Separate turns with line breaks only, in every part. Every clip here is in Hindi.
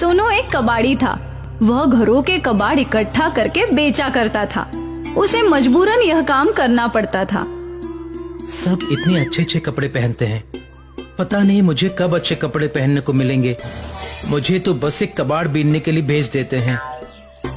सोनू एक कबाड़ी था। वह घरों के कबाड़ इकट्ठा करके बेचा करता था। उसे मजबूरन यह काम करना पड़ता था।
सब इतने अच्छे अच्छे कपड़े पहनते हैं, पता नहीं मुझे कब अच्छे कपड़े पहनने को मिलेंगे। मुझे तो बस एक कबाड़ बीनने के लिए भेज देते हैं।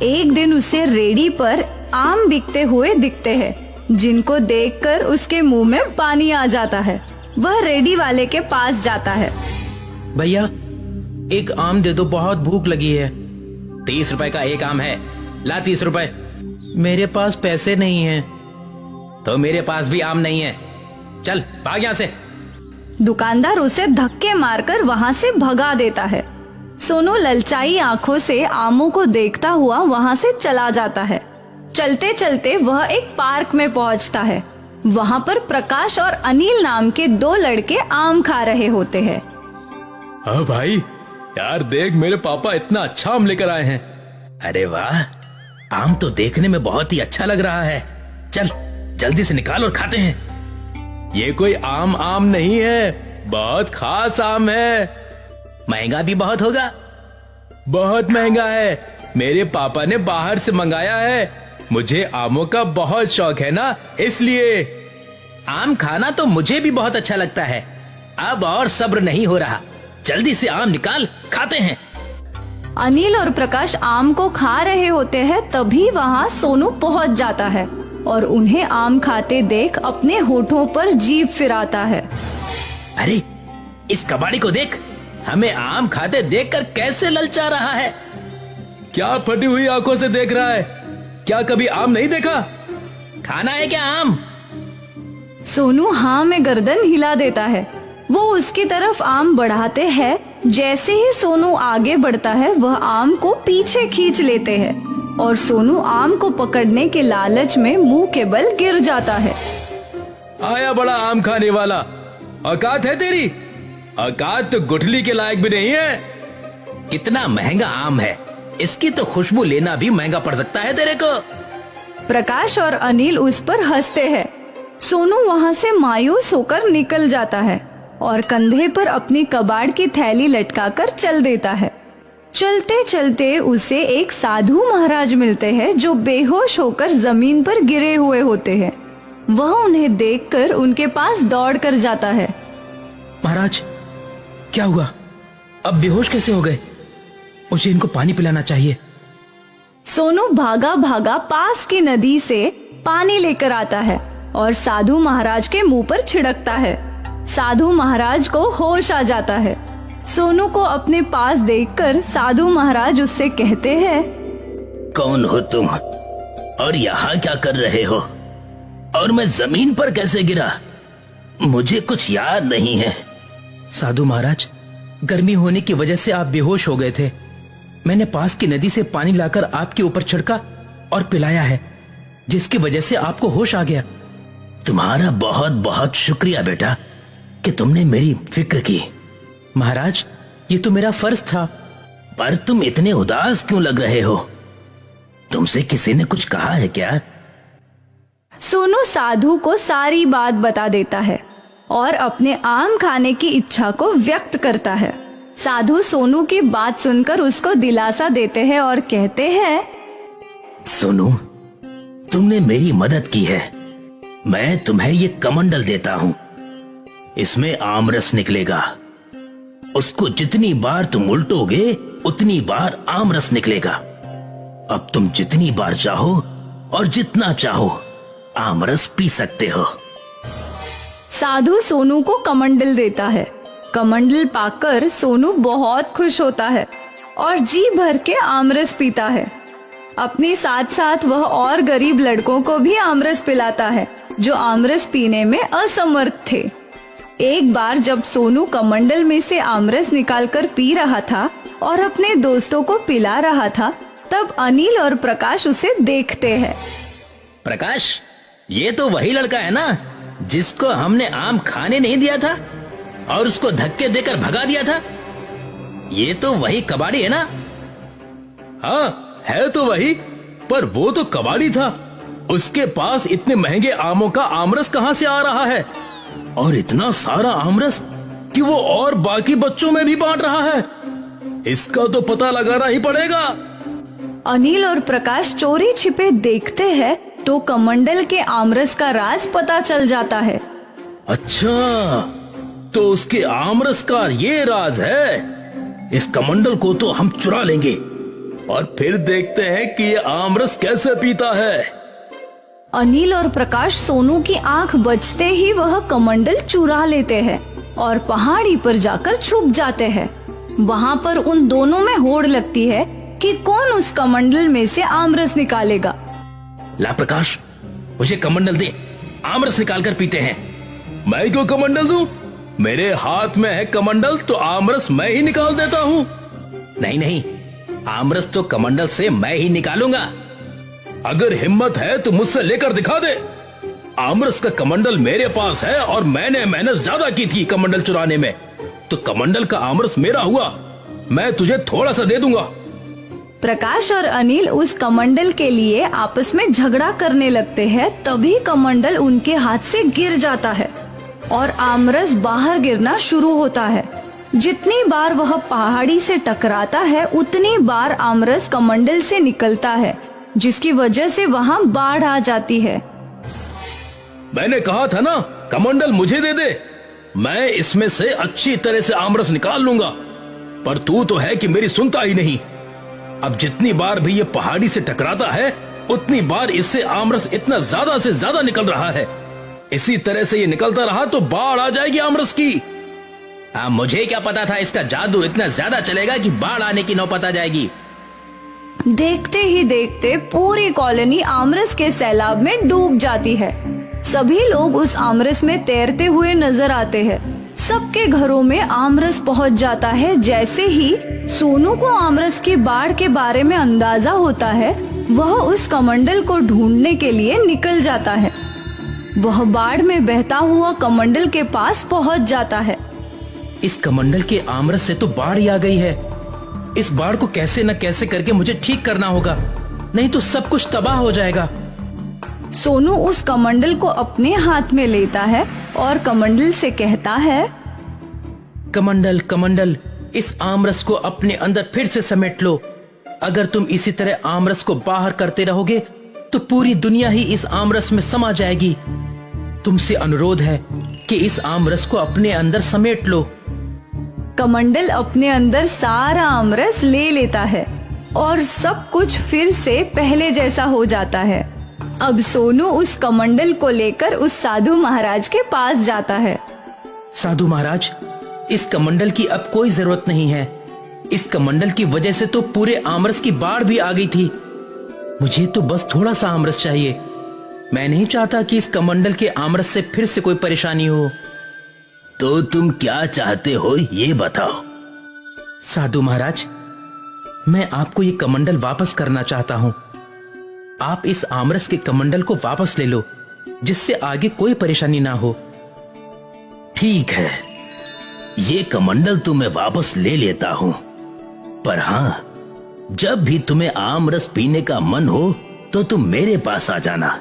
एक दिन उसे रेडी पर आम बिकते हुए दिखते हैं, जिनको देखकर उसके मुंह में पानी आ जाता है। वह रेडी वाले के पास जाता है।
भैया एक आम दे दो, बहुत भूख लगी है।
30 रुपए का एक आम है, ला 30 रुपए।
मेरे पास पैसे नहीं हैं।
तो मेरे पास भी आम नहीं है, चल भाग यहाँ से।
दुकानदार उसे धक्के मारकर वहाँ से भगा देता है। सोनू ललचाई आंखों से आमों को देखता हुआ वहाँ से चला जाता है। चलते चलते वह एक पार्क में पहुँचता है। वहाँ पर प्रकाश और अनिल नाम के 2 लड़के आम खा रहे होते हैं।
हाँ भाई, यार देख मेरे पापा इतना अच्छा आम लेकर आए हैं।
अरे वाह, आम तो देखने में बहुत ही अच्छा लग रहा है। चल जल्दी से निकाल और खाते हैं।
ये कोई आम नहीं है, बहुत खास आम है।
महंगा भी बहुत होगा।
बहुत महंगा है, मेरे पापा ने बाहर से मंगाया है। मुझे आमों का बहुत शौक है ना, इसलिए।
आम खाना तो मुझे भी बहुत अच्छा लगता है। अब और सब्र नहीं हो रहा, जल्दी से आम निकाल, खाते हैं।
अनिल और प्रकाश आम को खा रहे होते हैं, तभी वहाँ सोनू पहुँच जाता है और उन्हें आम खाते देख अपने होठों पर जीभ फिराता है।
अरे इस कबाड़ी को देख, हमें आम खाते देखकर कैसे ललचा रहा है।
क्या फटी हुई आंखों से देख रहा है? क्या कभी आम नहीं देखा?
खाना है क्या आम?
सोनू हाँ में गर्दन हिला देता है। वो उसकी तरफ आम बढ़ाते हैं। जैसे ही सोनू आगे बढ़ता है, वह आम को पीछे खींच लेते हैं और सोनू आम को पकड़ने के लालच में मुंह के बल गिर जाता है।
आया बड़ा आम खाने वाला, औकात है तेरी? औकात तो गुठली के लायक भी नहीं है।
कितना महंगा आम है, इसकी तो खुशबू लेना भी महंगा पड़ सकता है तेरे को।
प्रकाश और अनिल उस पर हंसते हैं। सोनू वहाँ से मायूस होकर निकल जाता है और कंधे पर अपनी कबाड़ की थैली लटकाकर चल देता है। चलते चलते उसे एक साधु महाराज मिलते हैं, जो बेहोश होकर जमीन पर गिरे हुए होते हैं। वह उन्हें देखकर उनके पास दौड़ कर जाता है।
महाराज क्या हुआ? अब बेहोश कैसे हो गए? मुझे इनको पानी पिलाना चाहिए।
सोनू भागा भागा पास की नदी से पानी लेकर आता है और साधु महाराज के मुंह पर छिड़कता है। साधु महाराज को होश आ जाता है। सोनू को अपने पास देखकर साधु महाराज उससे कहते हैं,
कौन हो तुम और यहाँ क्या कर रहे हो? और मैं जमीन पर कैसे गिरा? मुझे कुछ याद नहीं है।
साधु महाराज, गर्मी होने की वजह से आप बेहोश हो गए थे। मैंने पास की नदी से पानी लाकर आपके ऊपर छिड़का और पिलाया है, जिसकी वजह से आपको होश आ गया।
तुम्हारा बहुत बहुत शुक्रिया बेटा कि तुमने मेरी फिक्र की।
महाराज, ये तो मेरा फर्ज था।
पर तुम इतने उदास क्यों लग रहे हो? तुमसे किसी ने कुछ कहा है क्या?
सोनू साधु को सारी बात बता देता है और अपने आम खाने की इच्छा को व्यक्त करता है। साधु सोनू की बात सुनकर उसको दिलासा देते हैं और कहते हैं,
सोनू, तुमने मेरी मदद की है। मैं तुम्हें ये कमंडल देता हूं, इसमें आमरस निकलेगा। उसको जितनी बार तुम उल्टोगे उतनी बार आमरस निकलेगा। अब तुम जितनी बार चाहो और जितना चाहो आमरस पी सकते हो।
साधु सोनू को कमंडल देता है। कमंडल पाकर सोनू बहुत खुश होता है और जी भर के आमरस पीता है। अपने साथ साथ वह और गरीब लड़कों को भी आमरस पिलाता है, जो आमरस पीने में असमर्थ थे। एक बार जब सोनू कमंडल में से आमरस निकालकर पी रहा था और अपने दोस्तों को पिला रहा था, तब अनिल और प्रकाश उसे देखते हैं।
प्रकाश, ये तो वही लड़का है ना जिसको हमने आम खाने नहीं दिया था और उसको धक्के देकर भगा दिया था? ये तो वही कबाड़ी है ना?
हाँ, है तो वही, पर वो तो कबाड़ी था। उसके पास इतने महंगे आमों का आमरस कहाँ से आ रहा है? और इतना सारा आमरस कि वो और बाकी बच्चों में भी बांट रहा है। इसका तो पता लगाना ही पड़ेगा।
अनिल और प्रकाश चोरी छिपे देखते हैं तो कमंडल के आमरस का राज पता चल जाता है।
अच्छा, तो उसके आमरस का ये राज है। इस कमंडल को तो हम चुरा लेंगे और फिर देखते हैं कि ये आमरस कैसे पीता है।
अनिल और प्रकाश सोनू की आंख बचते ही वह कमंडल चुरा लेते हैं और पहाड़ी पर जाकर छुप जाते हैं। वहाँ पर उन दोनों में होड़ लगती है कि कौन उस कमंडल में से आमरस निकालेगा।
ला प्रकाश, मुझे कमंडल दे, आमरस निकाल कर पीते हैं।
मैं क्यों कमंडल दूं? मेरे हाथ में है कमंडल, तो आमरस मैं ही निकाल देता हूँ।
नहीं नहीं, आमरस तो कमंडल से मैं ही निकालूंगा।
अगर हिम्मत है तो मुझसे लेकर दिखा दे। आमरस का कमंडल मेरे पास है और मैंने मेहनत ज्यादा की थी कमंडल चुराने में, तो कमंडल का आमरस मेरा हुआ। मैं तुझे थोड़ा सा दे दूंगा।
प्रकाश और अनिल उस कमंडल के लिए आपस में झगड़ा करने लगते हैं। तभी कमंडल उनके हाथ से गिर जाता है और आमरस बाहर गिरना शुरू होता है। जितनी बार वह पहाड़ी से टकराता है उतनी बार आमरस कमंडल से निकलता है, जिसकी वजह से वहाँ बाढ़ आ जाती है।
मैंने कहा था ना, कमंडल मुझे दे दे, मैं इसमें से अच्छी तरह से आमरस निकाल लूंगा। पर तू तो है कि मेरी सुनता ही नहीं। अब जितनी बार भी ये पहाड़ी से टकराता है उतनी बार इससे आमरस इतना ज्यादा से ज्यादा निकल रहा है। इसी तरह से ये निकलता रहा तो बाढ़ आ जाएगी आमरस की।
मुझे क्या पता था इसका जादू इतना ज्यादा चलेगा कि बाढ़ आने की नौबत आ जाएगी।
देखते ही देखते पूरी कॉलोनी आमरस के सैलाब में डूब जाती है। सभी लोग उस आमरस में तैरते हुए नजर आते हैं। सबके घरों में आमरस पहुंच जाता है। जैसे ही सोनू को आमरस की बाढ़ के बारे में अंदाजा होता है, वह उस कमंडल को ढूंढने के लिए निकल जाता है। वह बाढ़ में बहता हुआ कमंडल के पास पहुंच जाता है।
इस कमंडल के आमरस से तो बाढ़ ही आ गई है। इस बाढ़ को कैसे न कैसे करके मुझे ठीक करना होगा, नहीं तो सब कुछ तबाह हो जाएगा।
सोनू उस कमंडल को अपने हाथ में लेता है और कमंडल से कहता है,
कमंडल कमंडल, इस आमरस को अपने अंदर फिर से समेट लो। अगर तुम इसी तरह आमरस को बाहर करते रहोगे तो पूरी दुनिया ही इस आमरस में समा जाएगी। तुमसे अनुरोध है कि इस आमरस को अपने अंदर समेट लो।
कमंडल अपने अंदर सारा आमरस ले लेता है और सब कुछ फिर से पहले जैसा हो जाता है। अब सोनू उस कमंडल को लेकर उस साधु महाराज के पास जाता है।
साधु महाराज, इस कमंडल की अब कोई जरूरत नहीं है। इस कमंडल की वजह से तो पूरे आमरस की बाढ़ भी आ गई थी। मुझे तो बस थोड़ा सा आमरस चाहिए। मैं नहीं चाहता कि इस कमंडल के आमरस से फिर से कोई परेशानी हो।
तो तुम क्या चाहते हो ये बताओ।
साधु महाराज, मैं आपको ये कमंडल वापस करना चाहता हूँ। आप इस आमरस के कमंडल को वापस ले लो, जिससे आगे कोई परेशानी ना हो।
ठीक है, ये कमंडल तो मैं वापस ले लेता हूँ, पर हाँ, जब भी तुम्हें आमरस पीने का मन हो तो तुम मेरे पास आ जाना।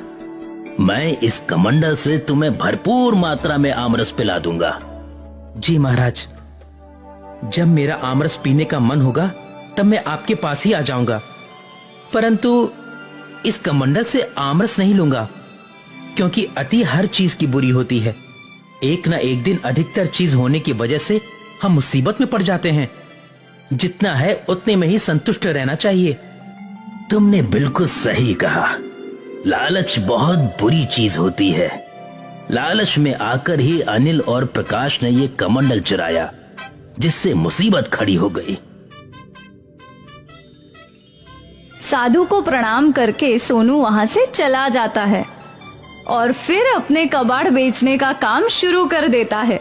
मैं इस कमंडल से तुम्हें भरपूर मात्रा में आमरस पिला दूंगा।
जी महाराज, जब मेरा आमरस पीने का मन होगा तब मैं आपके पास ही आ जाऊंगा। परंतु इस कमंडल से आमरस नहीं लूंगा, क्योंकि अति हर चीज की बुरी होती है। एक ना एक दिन अधिकतर चीज होने की वजह से हम मुसीबत में पड़ जाते हैं। जितना है उतने में ही संतुष्ट रहना चाहिए।
तुमने बिल्कुल सही कहा। लालच बहुत बुरी चीज होती है। लालच में आकर ही अनिल और प्रकाश ने ये कमंडल चुराया, जिससे मुसीबत खड़ी हो गई।
साधु को प्रणाम करके सोनू वहां से चला जाता है और फिर अपने कबाड़ बेचने का काम शुरू कर देता है।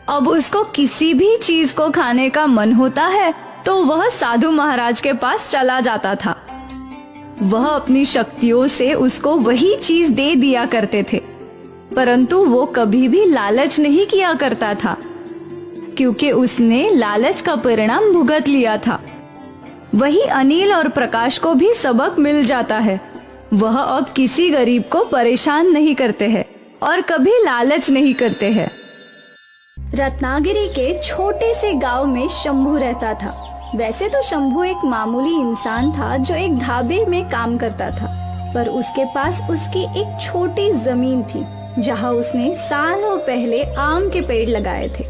अब उसको किसी भी चीज को खाने का मन होता है तो वह साधु महाराज के पास चला जाता था। वह अपनी शक्तियों से उसको वही चीज दे दिया करते थे, परंतु वो कभी भी लालच नहीं किया करता था, क्योंकि उसने लालच का परिणाम भुगत लिया था। वही अनिल और प्रकाश को भी सबक मिल जाता है। वह अब किसी गरीब को परेशान नहीं करते हैं और कभी लालच नहीं करते हैं। रत्नागिरी के छोटे से गांव में शंभू रहता था। वैसे तो शंभू एक मामूली इंसान था जो एक ढाबे में काम करता था, पर उसके पास उसकी एक छोटी जमीन थी जहां उसने सालों पहले आम के पेड़ लगाए थे।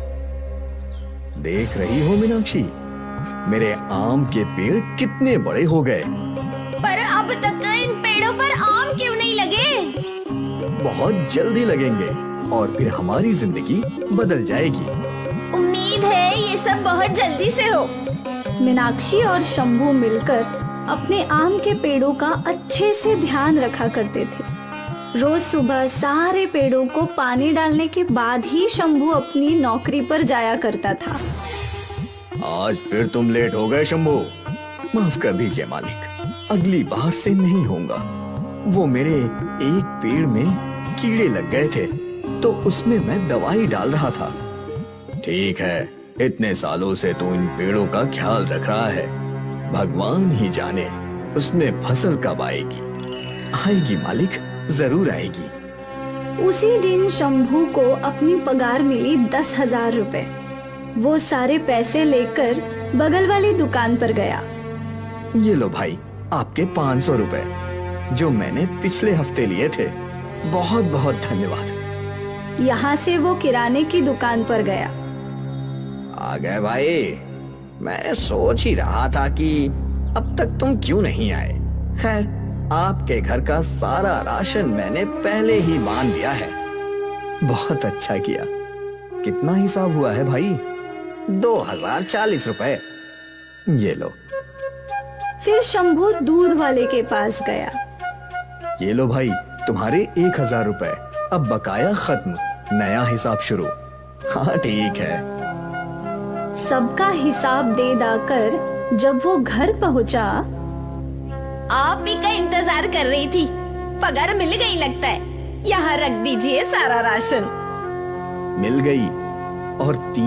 देख रही हो मीनाक्षी, मेरे आम के पेड़ कितने बड़े हो गए।
पर अब तक इन पेड़ों पर आम क्यों नहीं लगे?
बहुत जल्दी लगेंगे और फिर हमारी जिंदगी बदल जाएगी।
उम्मीद है ये सब बहुत जल्दी से हो।
मीनाक्षी और शंभू मिलकर अपने आम के पेड़ों का अच्छे से ध्यान रखा करते थे। रोज सुबह सारे पेड़ों को पानी डालने के बाद ही शंभू अपनी नौकरी पर जाया करता था।
आज फिर तुम लेट हो गए शंभू, माफ कर दीजिए मालिक, अगली बार से नहीं होगा। वो मेरे एक पेड़ में कीड़े लग गए थे तो उसमें मैं दवाई डाल रहा था। ठीक है, इतने सालों से तू इन पेड़ों का ख्याल रख रहा है, भगवान ही जाने उसमें फसल कब आएगी। आएगी मालिक, जरूर आएगी।
उसी दिन शंभू को अपनी पगार मिली 10,000 रुपए। वो सारे पैसे लेकर बगल वाली दुकान पर गया।
ये लो भाई, आपके 500 रुपए जो मैंने पिछले हफ्ते लिए थे। बहुत बहुत धन्यवाद।
यहाँ से वो किराने की दुकान पर गया।
आ गए भाई, मैं सोच ही रहा था कि अब तक तुम क्यों नहीं आए। खैर, आपके घर का सारा राशन मैंने पहले ही बांध दिया है। बहुत अच्छा किया। कितना हिसाब हुआ है भाई? 2040 रुपए। ये लो।
फिर शंभू दूध वाले के पास गया।
ये लो भाई, तुम्हारे 1000 रुपए। अब बकाया खत्म, नया हिसाब शुरू। हाँ ठीक है।
सबका हिसाब दे दाकर जब वो घर पहुंचा,
आप भी का इंतजार कर रही थी। पगार मिल गई लगता है। यहाँ रख दीजिए सारा राशन।
मिल गई और 3